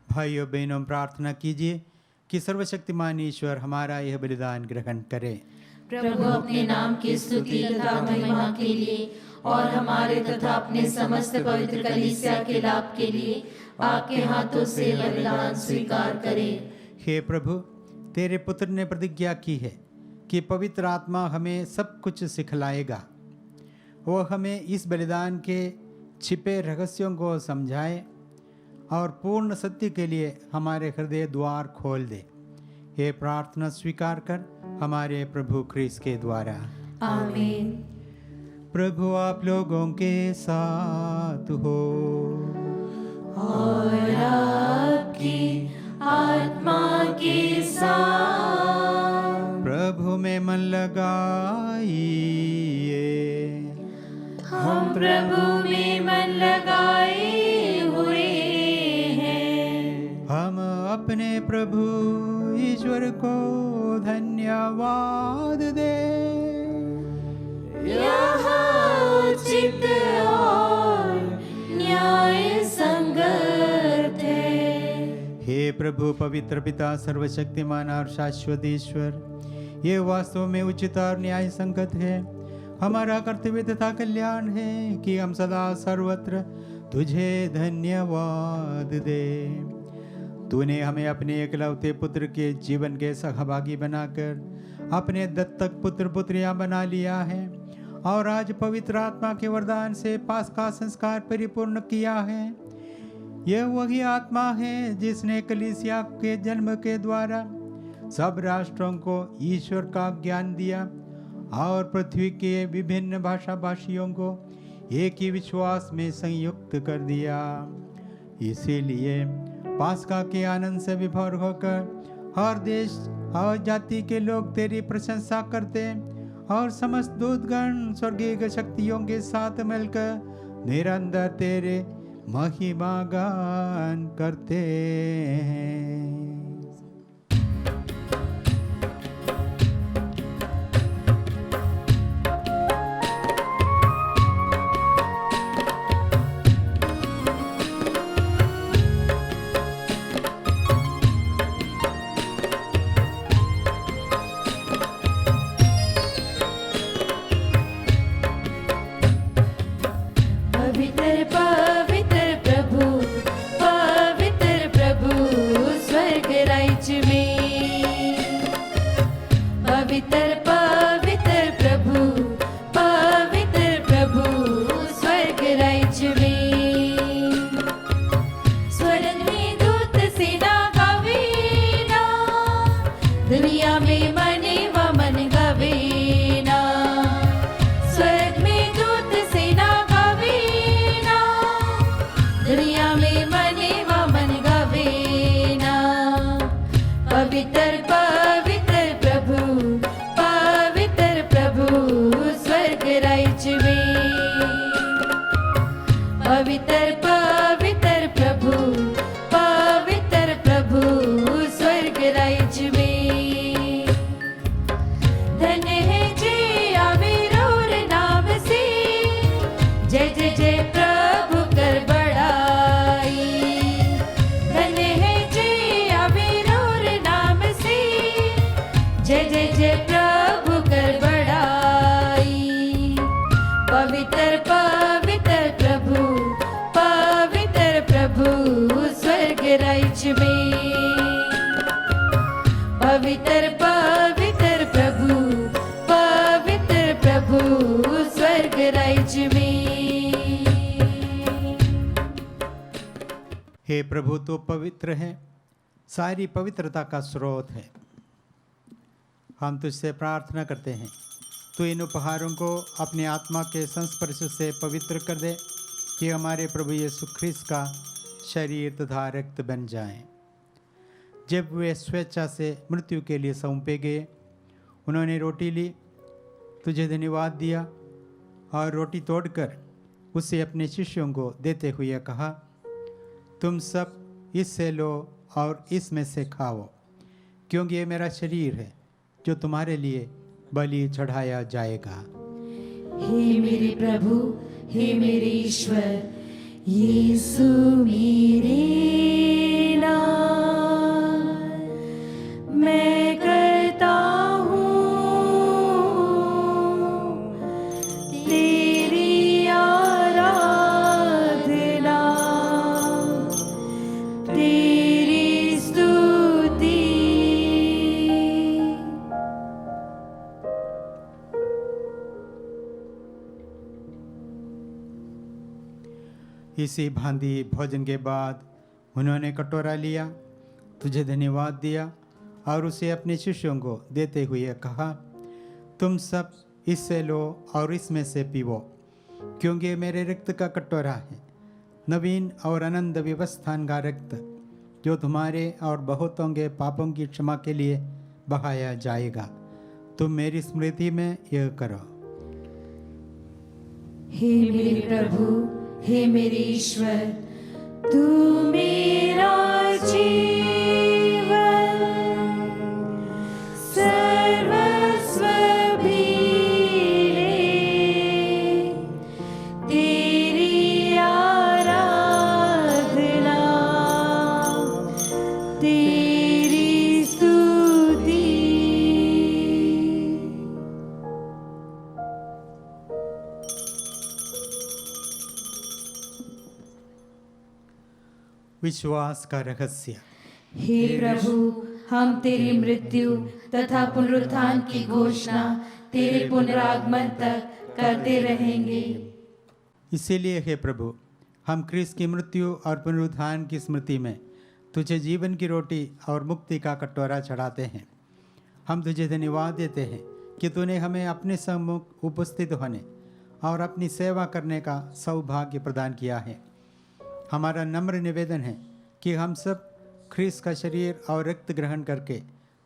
Speaker 2: भाइयों बहनों, प्रार्थना कीजिए कि सर्वशक्तिमान ईश्वर हमारा यह बलिदान ग्रहण करे।
Speaker 4: प्रभु अपने नाम की स्तुति तथा महिमा के लिए और हमारे तथा अपने समस्त पवित्र कलीसिया के लाभ के लिए आपके हाथों से बलिदान स्वीकार करे।
Speaker 2: हे प्रभु, तेरे पुत्र ने प्रतिज्ञा की है कि पवित्र आत्मा हमें सब कुछ सिखलाएगा। वो हमें इस बलिदान के छिपे रहस्यों को समझाए और पूर्ण सत्य के लिए हमारे हृदय द्वार खोल दे। ये प्रार्थना स्वीकार कर हमारे प्रभु ख्रीस्त के द्वारा।
Speaker 4: आमीन।
Speaker 2: प्रभु आप लोगों के साथ हो
Speaker 4: और आपकी आत्मा के साथ।
Speaker 2: प्रभु में मन लगाइए।
Speaker 4: हम प्रभु में मन लगाए हुए हैं।
Speaker 2: हम अपने प्रभु ईश्वर को धन्यवाद दे।
Speaker 4: यह उचित और न्याय संगत है।
Speaker 2: हे प्रभु पवित्र पिता सर्वशक्तिमान और शाश्वत ईश्वर, ये वास्तव में उचित और न्याय संगत है। हमारा कर्तव्य तथा कल्याण है कि हम सदा सर्वत्र तुझे धन्यवाद दे। तूने हमें अपने एकलौते पुत्र के जीवन के सहभागी बनाकर अपने दत्तक पुत्र पुत्रियां बना लिया है और आज पवित्र आत्मा के वरदान से पास्का संस्कार परिपूर्ण किया है। यह वही आत्मा है जिसने कलीसिया के जन्म के द्वारा सब राष्ट्रों को ईश्वर का ज्ञान दिया और पृथ्वी के विभिन्न भाषा भाषियों को एक ही विश्वास में संयुक्त कर दिया। इसीलिए पास्का के आनंद से विभोर होकर हर देश और जाति के लोग तेरी प्रशंसा करते और समस्त दूतगण स्वर्गीय शक्तियों के साथ मिलकर निरंतर तेरे महिमा गान करते हैं। हे प्रभु, तो पवित्र है, सारी पवित्रता का स्रोत है। हम तुझसे प्रार्थना करते हैं, तू इन उपहारों को अपने आत्मा के संस्पर्श से पवित्र कर दे कि हमारे प्रभु यीशु ख्रीस्त का शरीर तथा रक्त बन जाएं। जब वे स्वेच्छा से मृत्यु के लिए सौंपे गए, उन्होंने रोटी ली, तुझे धन्यवाद दिया और रोटी तोड़कर उसे अपने शिष्यों को देते हुए कहा, तुम सब इससे लो और इसमें से खाओ, क्योंकि ये मेरा शरीर है जो तुम्हारे लिए बलि चढ़ाया जाएगा।
Speaker 4: हे मेरे प्रभु, हे मेरे ईश्वर, यीशु मेरे नाम मैं करता हूँ तेरी आराधना, तेरी स्तुति।
Speaker 2: इसी भांति भोजन के बाद उन्होंने कटोरा लिया, तुझे धन्यवाद दिया और उसे अपने शिष्यों को देते हुए कहा, तुम सब इससे लो और इसमें से पीवो, क्योंकि मेरे रक्त का कटोरा है, नवीन और अनंत व्यवस्थान का रक्त, जो तुम्हारे और बहुतों के पापों की क्षमा के लिए बहाया जाएगा। तुम मेरी स्मृति में यह करो।
Speaker 4: हे मेरे प्रभु, हे मेरे ईश्वर, तू मेरा जीवन सर्वस्व भी ले, तेरी आराधना, तेरी स्तुति।
Speaker 2: विश्वास का रहस्य।
Speaker 4: हे प्रभु, हम तेरी मृत्यु तथा पुनरुत्थान की घोषणा तेरे पुनरागमन तक करते रहेंगे।
Speaker 2: इसीलिए हे प्रभु, हम क्रिस्त की मृत्यु और पुनरुत्थान की स्मृति में तुझे जीवन की रोटी और मुक्ति का कटोरा चढ़ाते हैं। हम तुझे धन्यवाद देते हैं कि तूने हमें अपने सम्मुख उपस्थित होने और अपनी सेवा करने का सौभाग्य प्रदान किया है। हमारा नम्र निवेदन है कि हम सब ख्रीस्त का शरीर और रक्त ग्रहण करके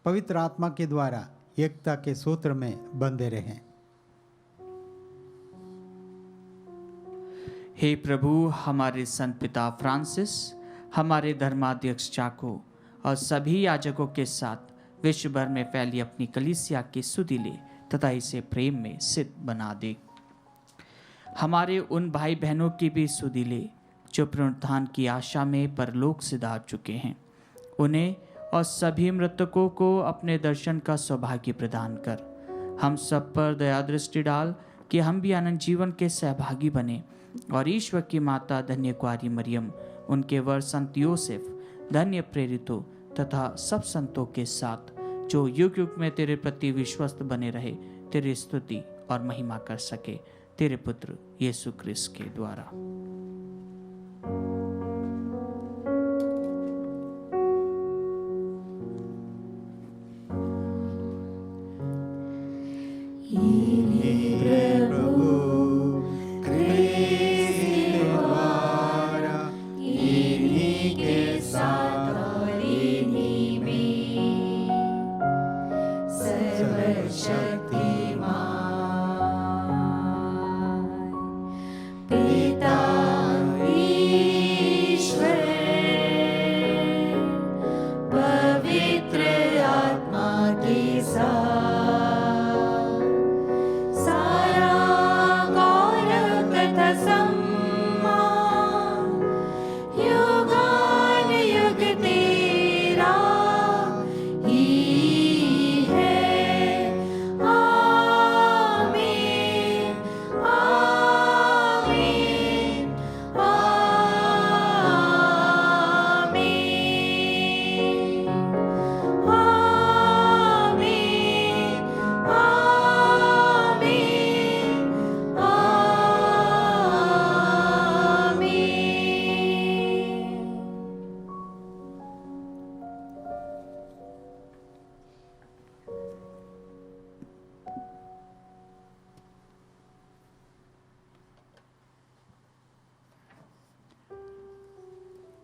Speaker 2: पवित्र आत्मा के द्वारा एकता के सूत्र में बंधे रहें।
Speaker 3: हे प्रभु, हमारे संत पिता फ्रांसिस, हमारे धर्माध्यक्ष चाको और सभी याजकों के साथ विश्व भर में फैली अपनी कलीसिया की सुधि ले तथा इसे प्रेम में सिद्ध बना दे। हमारे उन भाई बहनों की भी सुधि ले जो पुनरुत्थान की आशा में परलोक सिधार चुके हैं। उन्हें और सभी मृतकों को अपने दर्शन का सौभाग्य प्रदान कर हम सब पर दया दृष्टि डाल कि हम भी अनंत जीवन के सहभागी बने और ईश्वर की माता धन्य कुआरी मरियम, उनके वर संत योसेफ, धन्य प्रेरितों तथा सब संतों के साथ जो युग युग में तेरे प्रति विश्वस्त बने रहे, तेरी स्तुति और महिमा कर सके, तेरे पुत्र यीशु क्रिस्त के द्वारा।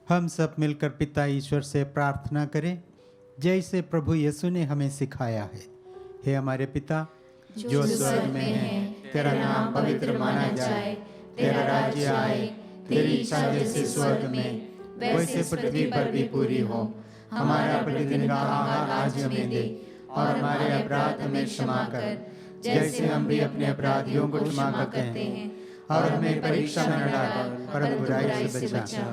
Speaker 2: हम सब मिलकर पिता ईश्वर से प्रार्थना करें जैसे प्रभु यीशु ने हमें सिखाया है। हे हमारे पिता जो स्वर्ग में है, तेरा नाम पवित्र माना जाए, तेरा राज्य आए, तेरी इच्छा जैसे स्वर्ग में वैसे पृथ्वी पर भी पूरी हो। हमारा प्रतिदिन का आहार आज हमें दे और हमारे अपराध हमें क्षमा कर जैसे हम भी अपने अपराधियों को क्षमा करते हैं, और हमें परीक्षा में न डाल परंतु बुराई से बचा।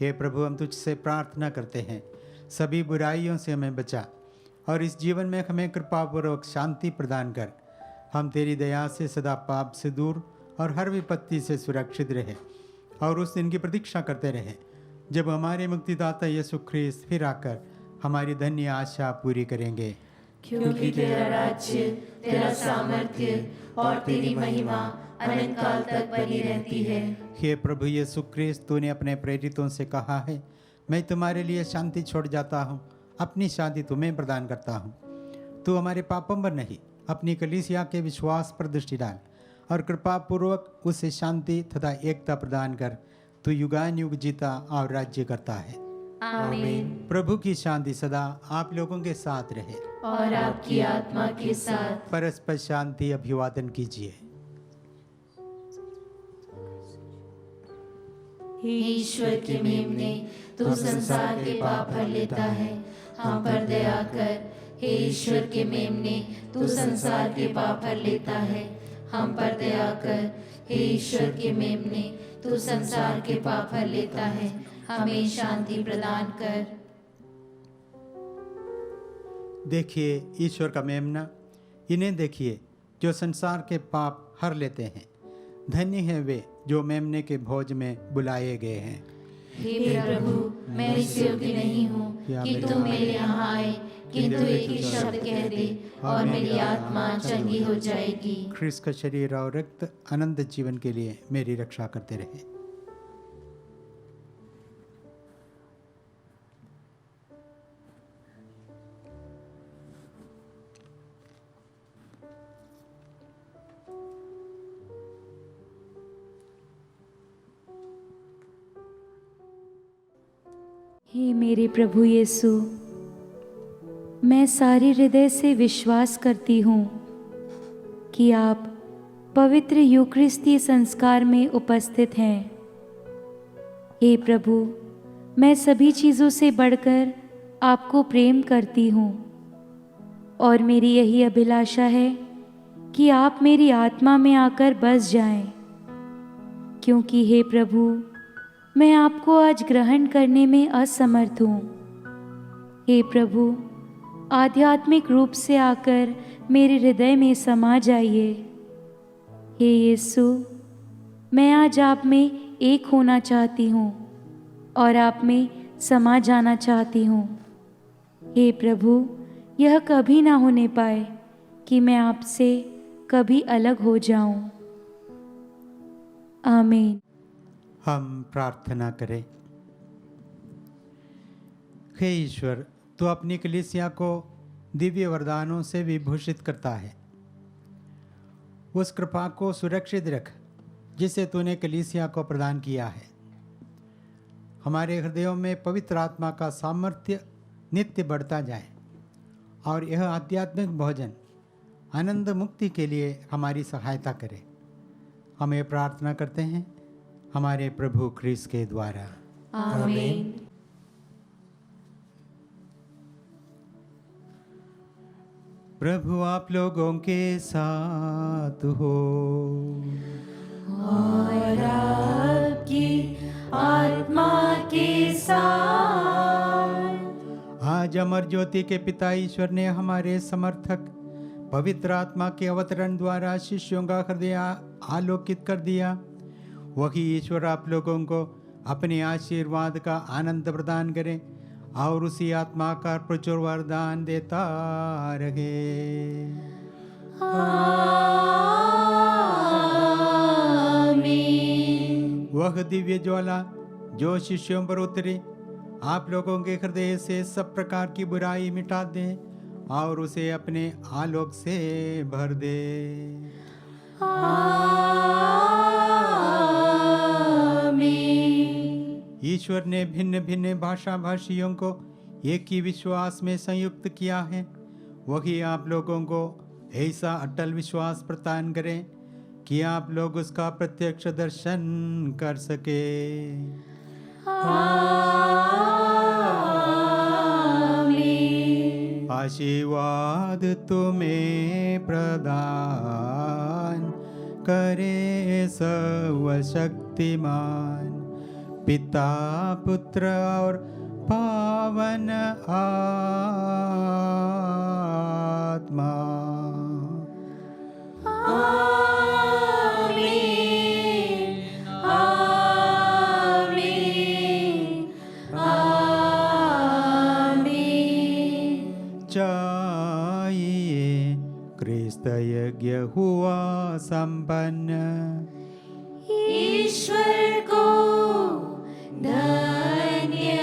Speaker 2: हे प्रभु, हम तुझसे प्रार्थना करते हैं सभी बुराइयों से हमें बचा और इस जीवन में हमें कृपापूर्वक शांति प्रदान कर। हम तेरी दया से सदा पाप से दूर और हर विपत्ति से सुरक्षित रहे और उस दिन की प्रतीक्षा करते रहे जब हमारे मुक्तिदाता यीशु ख्रीस्त फिर आकर हमारी धन्य आशा पूरी करेंगे।
Speaker 4: क्योंकि तेरा राज्य, तेरा सामर्थ्य और तेरी महिमा अनंत काल तक बनी रहती है।
Speaker 2: हे प्रभु यीशु ख्रीस्त, तूने अपने प्रेरितों से कहा है, मैं तुम्हारे लिए शांति छोड़ जाता हूँ, अपनी शांति तुम्हें प्रदान करता हूँ। तू हमारे पापों पर नहीं, अपनी कलीसिया के विश्वास पर दृष्टि डाल और कृपा पूर्वक उसे शांति तथा एकता प्रदान कर। तू युगान युग जीता और राज्य करता है।
Speaker 4: आमीन।
Speaker 2: प्रभु की शांति सदा आप लोगों के साथ रहे
Speaker 4: और आपकी आत्मा के साथ।
Speaker 2: परस्पर शांति अभिवादन कीजिए।
Speaker 4: हे ईश्वर के मेमने, तू संसार के पाप हर लेता है, हम पर दया कर। हे ईश्वर के मेमने, तू संसार के पाप हर लेता है, हम पर दया कर। हे ईश्वर के मेमने, तू संसार के पाप हर लेता है, हमें शांति प्रदान कर।
Speaker 2: देखिए ईश्वर का मेमना, इन्हें देखिए जो संसार के पाप हर लेते हैं। धन्य है वे जो मेमने के भोज में बुलाए गए हैं।
Speaker 4: हे प्रभु, मैं इस योग्य नहीं हूँ कि तू मेरे यहाँ आए, किंतु एक ही शब्द कह दे और मेरी आत्मा चंगी हो जाएगी।
Speaker 2: ख्रिस्त का शरीर और रक्त अनंत जीवन के लिए मेरी रक्षा करते रहे।
Speaker 6: हे मेरे प्रभु यीशु, मैं सारे हृदय से विश्वास करती हूँ कि आप पवित्र यूकरिस्ती संस्कार में उपस्थित हैं। हे प्रभु, मैं सभी चीज़ों से बढ़कर आपको प्रेम करती हूँ और मेरी यही अभिलाषा है कि आप मेरी आत्मा में आकर बस जाएं, क्योंकि हे प्रभु, मैं आपको आज ग्रहण करने में असमर्थ हूँ। हे प्रभु, आध्यात्मिक रूप से आकर मेरे हृदय में समा जाइए। हे यीशु, मैं आज आप में एक होना चाहती हूँ और आप में समा जाना चाहती हूँ। हे प्रभु, यह कभी ना होने पाए कि मैं आपसे कभी अलग हो जाऊं। आमीन।
Speaker 2: हम प्रार्थना करें। हे ईश्वर, तू अपनी कलीसिया को दिव्य वरदानों से विभूषित करता है। उस कृपा को सुरक्षित रख जिसे तूने कलीसिया को प्रदान किया है। हमारे हृदयों में पवित्र आत्मा का सामर्थ्य नित्य बढ़ता जाए और यह आध्यात्मिक भोजन आनंद मुक्ति के लिए हमारी सहायता करे। हम ये प्रार्थना करते हैं हमारे प्रभु ख्रिस्त के द्वारा।
Speaker 4: आमीन।
Speaker 2: प्रभु आप लोगों के साथ हो
Speaker 4: और आपकी आत्मा के साथ।
Speaker 2: आज अमर ज्योति के पिता ईश्वर ने हमारे समर्थक पवित्र आत्मा के अवतरण द्वारा शिष्यों का हृदय आलोकित कर दिया। वही ईश्वर आप लोगों को अपने आशीर्वाद का आनंद प्रदान करे और उसी आत्मा का प्रचुर वरदान देता रहे।
Speaker 4: आमीन।
Speaker 2: वह दिव्य ज्वाला जो शिष्यों पर उतरी आप लोगों के हृदय से सब प्रकार की बुराई मिटा दे और उसे अपने आलोक से भर दे। ईश्वर ने भिन्न भिन्न भाषा भाषियों को एक ही विश्वास में संयुक्त किया है। वही आप लोगों को ऐसा अटल विश्वास प्रदान करे कि आप लोग उसका प्रत्यक्ष दर्शन कर सके।
Speaker 4: आमीन।
Speaker 2: आशीर्वाद तुम्हें प्रदान करे सर्वशक्तिमान पिता पुत्र और पावन आत्मा।
Speaker 4: आमीन। आमीन। आमीन।
Speaker 2: चाहिए क्रिस्त यज्ञ हुआ संपन्न।
Speaker 4: ईश्वर को धन्यवाद।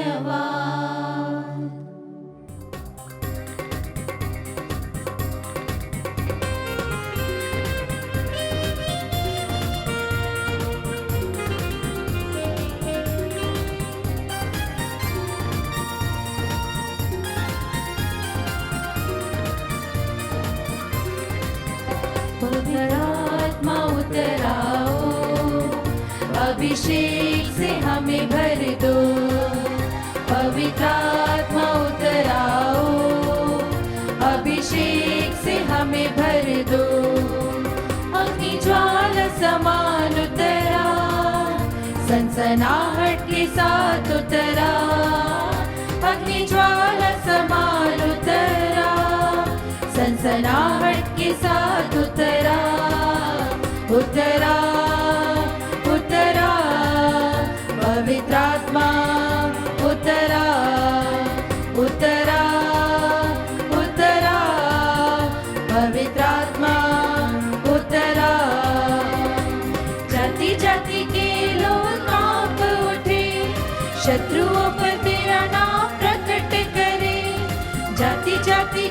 Speaker 4: पवित्र आत्मा उतराओ, अभिषेक से हमें भर दो। पवित्र आत्मा उतराओ, अभिषेक से हमें भर दो। अग्नि ज्वाला समान उतरा, सनसनाहट के साथ उतरा। अग्नि ज्वाला समान उतरा, सनसनाहट के साथ उतरा। उतरा उतरा पवित्र आत्मा उतरा उतरा, पवित्र आत्मा उतरा। जाति जाति के लोग कांप उठे, शत्रुओं पर तेरा नाम प्रकट करे। जाति जाति